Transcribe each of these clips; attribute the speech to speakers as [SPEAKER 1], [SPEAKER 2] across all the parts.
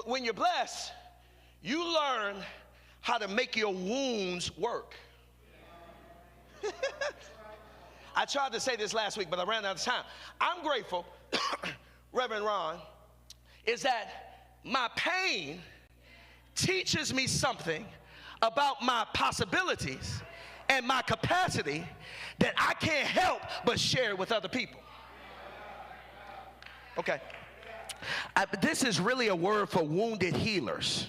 [SPEAKER 1] when you're blessed, you learn how to make your wounds work. I tried to say this last week, but I ran out of time. I'm grateful, Reverend Ron, is that my pain teaches me something about my possibilities and my capacity that I can't help but share with other people. Okay. This is really a word for wounded healers.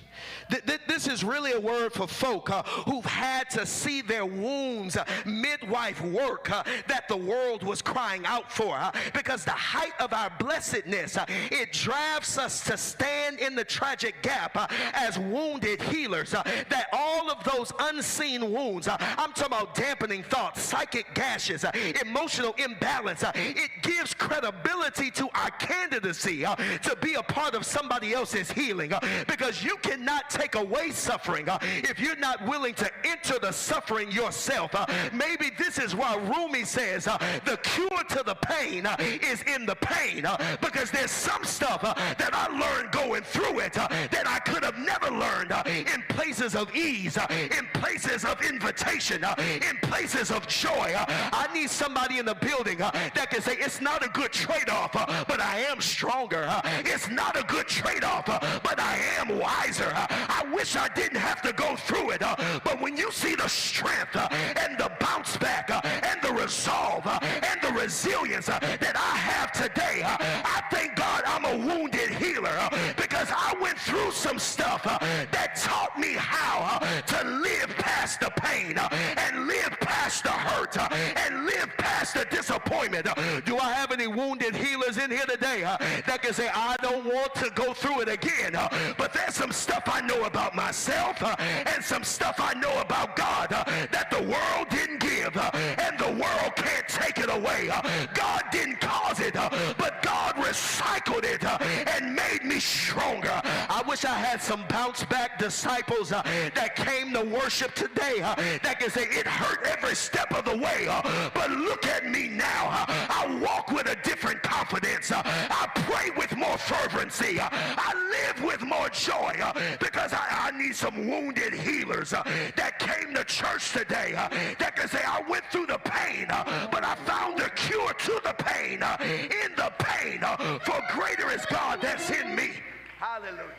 [SPEAKER 1] This is really a word for folk who've had to see their wounds midwife work that the world was crying out for. Because the height of our blessedness, it drives us to stand in the tragic gap as wounded healers. That all of those unseen wounds, I'm talking about dampening thoughts, psychic gashes, emotional imbalance, it gives credibility to our candidacy to be a part of somebody else's healing. Because you cannot take away suffering if you're not willing to enter the suffering yourself. Maybe this is why Rumi says the cure to the pain is in the pain, because there's some stuff that I learned going through it that I could have never learned in places of ease, in places of invitation, in places of joy. I need somebody in the building that can say it's not a good trade-off, but I am stronger. It's not a good trade-off, but I am wiser. I wish I didn't have to go through it, but when you see the strength and the bounce back and the resolve and the resilience that I have today, I thank God I'm a wounded healer, because I went through some stuff that taught me how to live past the pain and live past the hurt and live past the disappointment. Do I have any wounded healers in here today that can say, I don't want to go through it again, but there's some stuff I know about myself and some stuff I know about God that the world didn't give and the world can't take it away. God didn't cause it, but God recycled it and made me stronger. I wish I had some bounce back disciples that came to worship today that can say it hurt every step of the way, but look at me now. I walk with a different confidence. I pray with more fervency. I live with more joy because I need some wounded healers that came to church today that can say I went through the pain, but I found a cure to the pain. In the pain, for greater is God that's in me. Hallelujah.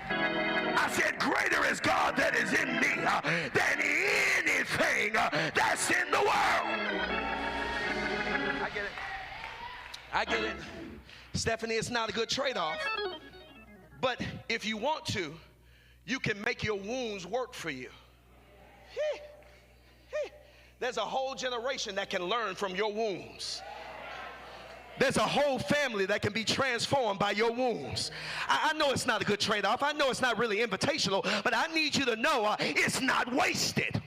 [SPEAKER 1] I said greater is God that is in me than anything that's in the world. I get it. Stephanie, it's not a good trade-off. But if you want to, you can make your wounds work for you. There's a whole generation that can learn from your wounds. There's a whole family that can be transformed by your wounds. I know it's not a good trade-off. I know it's not really invitational, but I need you to know it's not wasted.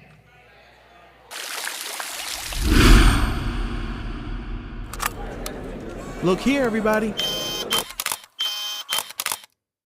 [SPEAKER 2] Look here, everybody.